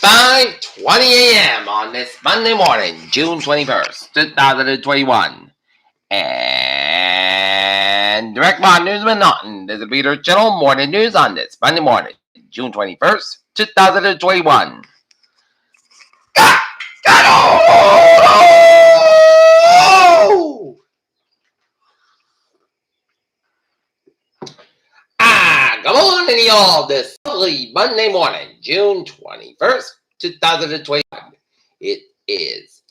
5:20 a.m. on this Monday morning, June 21st, 2021. And Direct Mod News with Norton. This is Peter Channel Morning News on this Monday morning, June 21st, 2021. Good morning, y'all. This lovely Monday morning, June 21st, 2021. It is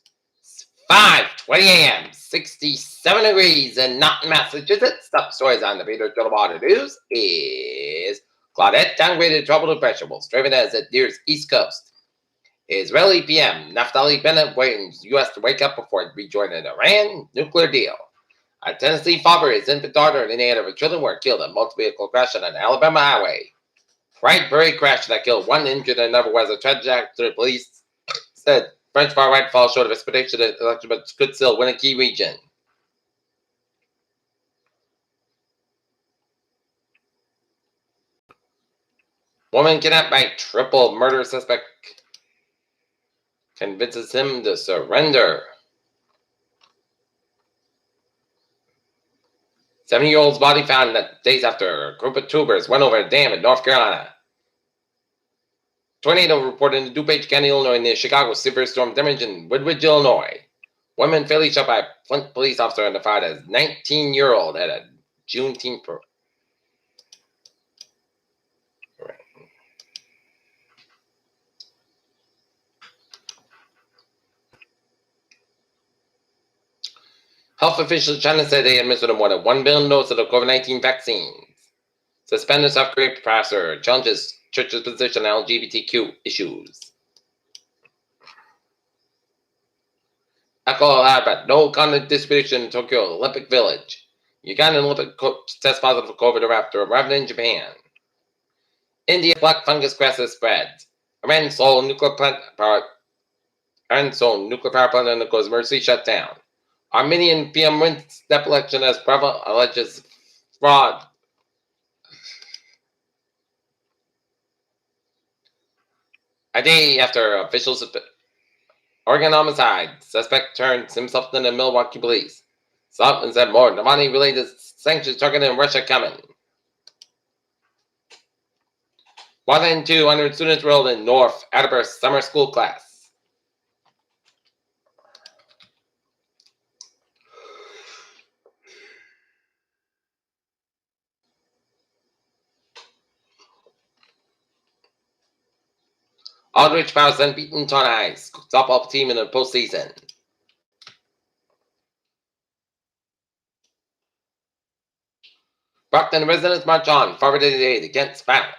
5:20 a.m., 67 degrees in Norton, Massachusetts. Top stories on the Peter Channel Water News is Claudette downgraded trouble depression, striving as it nears East Coast. Israeli PM Naftali Bennett waiting U.S. to wake up before rejoining Iran nuclear deal. A Tennessee father, his infant daughter, and any other children were killed in a multi-vehicle crash on an Alabama highway. Pride Parade crash that killed one, injured, and another was a tragic accident. Police said French far right falls short of expectation in election, but could still win a key region. Woman kidnapped by triple murder suspect convinces him to surrender. 70-year-old's body found days after a group of tubers went over a dam in North Carolina. Tornado reported in DuPage County, Illinois, near Chicago. Severe storm damage in Woodbridge, Illinois. Woman fatally shot by a Flint police officer and fired as 19-year-old at a Juneteenth parade. Health officials in China said they administered more than 1 billion doses of the COVID-19 vaccines. Suspended South Korean professor challenges church's position on LGBTQ issues. Alcohol lab at no conduct distribution in Tokyo Olympic Village. Ugandan Olympic coach tests positive for COVID after arriving in Japan. India black fungus crisis spreads. Iran Seoul nuclear power plant undergoes emergency shutdown. Armenian PM wins step election as Bravo alleges fraud. A day after officials Oregon homicide, suspect turns himself in the Milwaukee police. Sullivan said more. The money-related sanctions targeting Russia coming. More than 200 students enrolled in North Attleboro summer school class. Aldrich Powers unbeaten Taunton High softball team in the postseason. Brockton residents march on forward today against violence.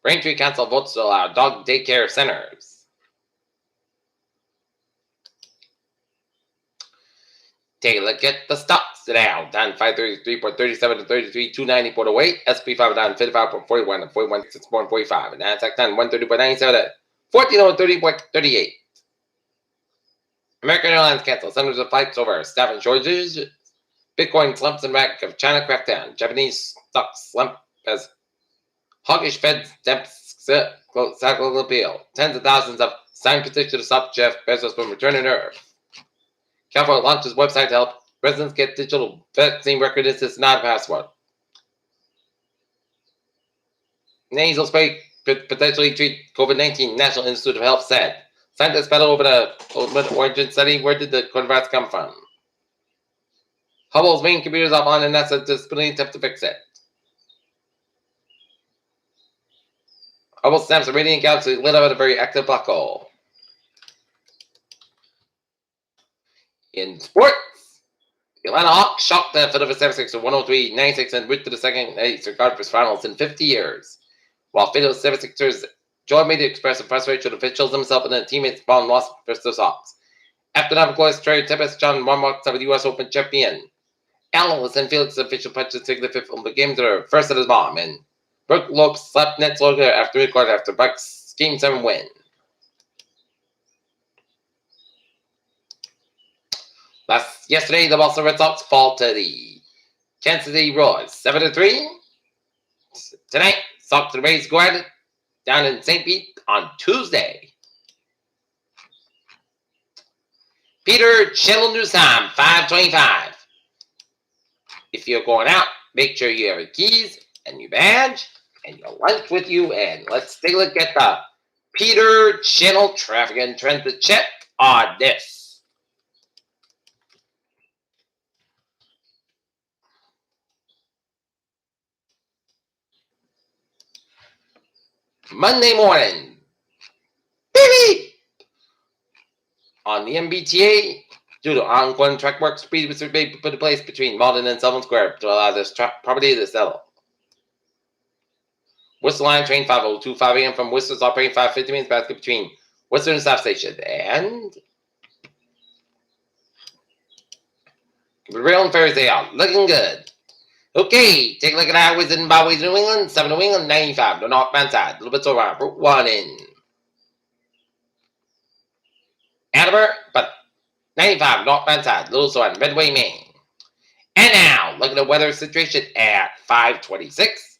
Braintree Council votes to allow dog daycare centers. Take a look at the stocks today. Down 533.37 to 33.290 for the weight. SP 5 down 55.41 to 41.6.45. And Nasdaq down 130.97 to 1430.38. American Airlines canceled hundreds of flights over staffing shortages. Bitcoin slumps in wake of China crackdown. Japanese stocks slump as hawkish Fed steps cyclical appeal. Tens of thousands of signed petitions to stop Jeff Bezos from returning to Earth. California launches website to help residents get digital vaccine record. This is not a password. Nasal spray could potentially treat COVID-19, National Institute of Health said. Scientists battle over the origin study. Where did the coronavirus come from? Hubble's main computers offline and NASA disability attempt to fix it. Hubble snaps a radiant galaxy lit up at a very active black hole. In sports, the Atlanta Hawks shocked the Philadelphia 76 to 103-96 and route to the second Eastern Conference Finals in 50 years. While Philadelphia 76ers Joy made it express frustration with officials himself and their teammates found lost versus the Hawks. After the Navigator Trey Tempest John Marmarks of the U.S. Open champion. Allen and Felix official punches significant the game to the first of his mom, and Brooke Lopes slapped Nets logo after record after Bucks Game 7 win. Yesterday, the Boston Red Sox fall to the Kansas City Royals 7-3. Tonight, Sox and Rays go at it down in St. Pete on Tuesday. Peter Channel News Time, 5:25. If you're going out, make sure you have your keys and your badge and your lunch with you. And let's take a look at the Peter Channel traffic and transit check on this. Monday morning, beep, on the MBTA, due to ongoing track work, speed was put in place between Malden and Sullivan Square to allow this property to settle. Worcester Line train 5025 a.m. from Worcester's operating 550 minutes basket between Worcester and South Station. And rail and ferries, they are looking good. Okay, take a look at highways and byways in New England. 7 New England, 95, the northbound side. A little bit over Route 1 in Attleboro, but 95, northbound side. Little Swan, Medway, Maine. And now, look at the weather situation at 5:26.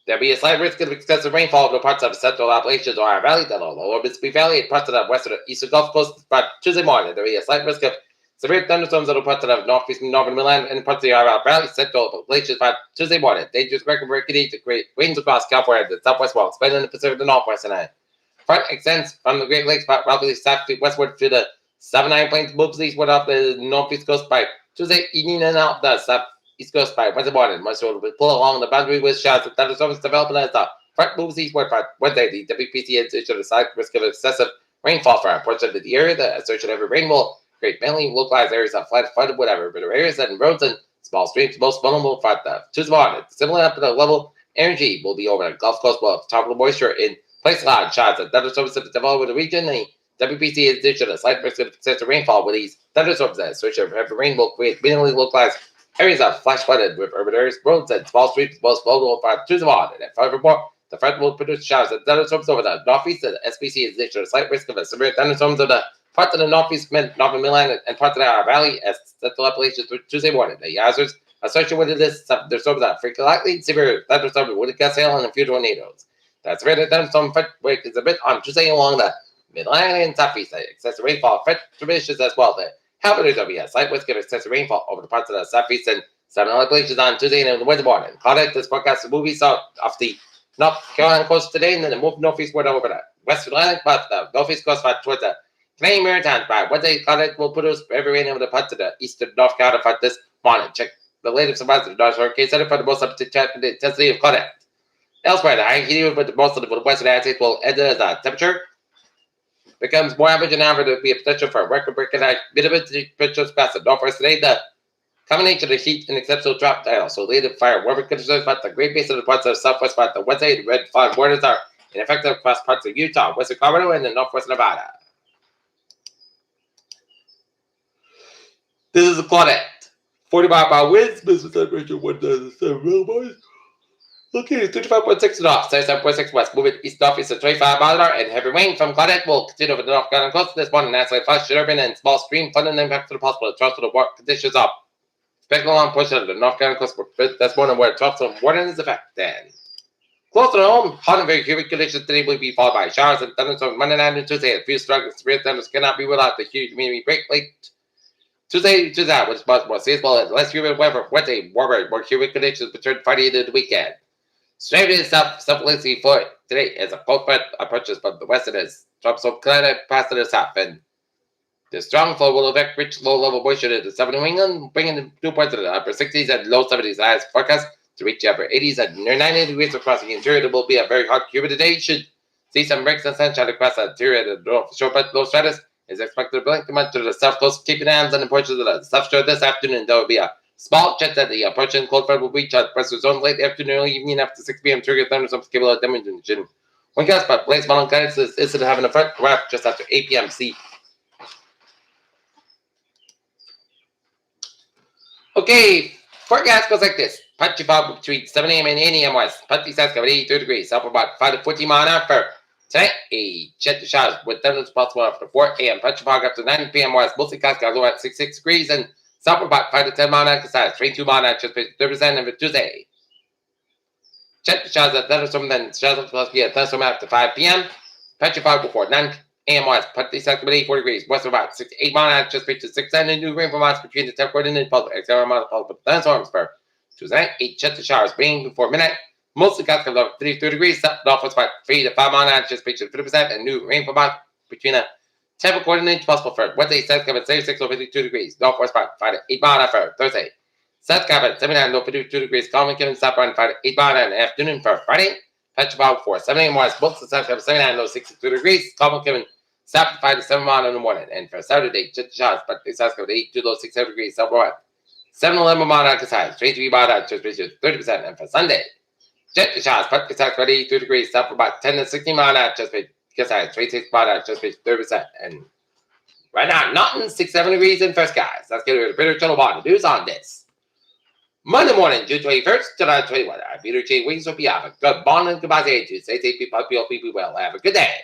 There'll be a slight risk of excessive rainfall over parts of central Appalachian or Ohio Valley, the lower Mississippi Valley, and parts of the western and eastern Gulf Coast. But Tuesday morning, there'll be a slight risk of severe thunderstorms over parts of the northeastern northern Midland and parts of the Ohio Valley, central Appalachian. But Tuesday morning, dangerous record breaking to create winds across California, the southwest wall, spreading the Pacific to northwest tonight. Front extends from the Great Lakes, roughly south to westward to the 7-9 plains, moves eastward off the northeast coast by Tuesday evening and out the southeast coast by Wednesday morning. Moisture will pull along the boundary with showers and thunderstorms developing as the front moves eastward by Wednesday. The WPC has issued a slight risk of excessive rainfall for a portion of the area. The assertion of rain will create mainly localized areas of flooded, whatever, but areas and roads and small streams most vulnerable for the Tuesday morning. Similar up to the level, energy will be over the Gulf Coast with tropical moisture in place. Cloud showers and thunderstorms have developed in the region. The WPC has issued a slight risk of excessive rainfall with these thunderstorms. The assertion of heavy rain will create mainly localized areas of flash flooded with urban areas, roads, and small streams most vulnerable for Tuesday morning. And furthermore, the front will produce showers and thunderstorms over the northeast. The SPC has issued a slight risk of a severe thunderstorms over the parts of the northeast, northern Midland, and parts of the Ohio Valley as central Appalachian through Tuesday morning. The hazards associated with this thunderstorms are frequently severe thunderstorms with gust hail and a few tornadoes. The severe thunderstorm front wake is a bit on Tuesday along the Midland and southeast. Excessive rainfall front traditions as well. However, there will be a slight risk of excessive rainfall over the parts of the southeast and southern Appalachians on Tuesday and Wednesday morning. Clouded this forecast will move south off the North Carolina coast today, and then move northeastward over the West Atlantic, but the northeast coast towards the Canadian Maritimes by Wednesday. Clouded will produce heavy rain over the parts of the eastern North Carolina for this morning. Check the latest surprise of the North Hurricane Center for the most up-to-date intensity of Clouded. Elsewhere, the high humidity for the most of the western United States will end as the temperature becomes more average and average. There will be a potential for record-breaking high humidity temperatures past the northwest today. The combination of the heat and exceptional drop dial also lead to fire weather conditions about the Great Basin of the parts of the southwest part. The Wednesday, the red fog warnings are in effect across parts of Utah, western Colorado, and the northwest Nevada. This is a Claudette. 40-mile-per-hour winds, business temperature 1.7 millimeters. Okay, 35.6 north, 37.6 west, moving east-northeast at 25 miles an hour, and heavy rain from Claudette will continue over the North Carolina coast this morning. Naturally, flash, urban, and small stream flooding impact to the possible tropical conditions up. Expect a long portion of the North Carolina coast this morning where tropical warning is affected. Close to home, hot and very humid conditions today will be followed by showers and thunderstorms Monday night and Tuesday. A few strong and severe thunders cannot be ruled out. The huge humidity break late Tuesday, which is much more seasonable and less humid weather. Wednesday, warmer, more humid conditions return Friday into the weekend. Straight to the south-southwestly for today as a cold front approaches from the west and as tropical climate past to the south. And the strong flow will affect rich low-level moisture to the southern New England, bringing the dew points to the upper 60s and low 70s as forecast to reach the upper 80s and near 90 degrees across the interior. There will be a very hot, humid day. Should see some breaks in sunshine across the interior of the north shore, but low stratus is expected to blink much to the south coast, keeping hands on the portions of the south shore this afternoon. There will be a small chance that the approaching cold front will reach the western zone late afternoon or evening after 6 p.m. Trigger thunderstorms capable of damaging. One guess, but Blaze Mountain guidance is having a front wrap just after 8 p.m. See. Okay, forecast goes like this. Patchy fog between 7 a.m. and 8 a.m. west. Patchy skies cover 83 degrees. South about 5 to 14 miles an hour for Tonight, a check the showers with thunderstorms possible after 4 a.m. Pressure fog up to 9 p.m. west. Mostly cloudy, low at 66 degrees, and south about 5 to 10 mile an hour size. 22 mile an hour, just 30% of Tuesday. Check the showers at thunderstorm, then showers plus be a thunderstorm after 5 p.m. Pressure fog before 9 a.m. west. Put these at 84 degrees. West of about 68 mile an hour, just 6 and new rainfall miles between the 10 and possible extra amount of possible thunderstorms for Tuesday. 8 check the showers, rain before midnight. Mostly cloudy, low 33 degrees. Northwest about 3 to 5 mile an hour, just 50% and new rainfall miles between a 10 inch possible for Wednesday. South Cabin 36 or 52 degrees. Northwest about 5 to 8 mile an hour for Thursday. South Cabin 79 or 52 degrees. Calm Kevin south around 5 to 8 mile an hour in the afternoon for Friday. Petrol for 7 a.m. west. Both the South Cabin 79 or 62 degrees. Calm Kevin south 5 to 7 mile in the morning. And for Saturday, just shots, but the South Cabin 8 to low 6 degrees. South west 7-11 mile an hour size. 23 mile an hour, just 30%. And for Sunday, jet the shots, but the South Cabin 82 degrees. South about 10 to 16 mile an hour, just 26 mile an hour, just 30%. And right now, nothing 6-7 degrees in first guys. Let's get rid of Peter Channel Water news on this. Monday morning, June 21st, 2021. I'm Peter J. Wiggins. Hope you have a good morning. Goodbye to you. Stay safe, people well. Have a good day.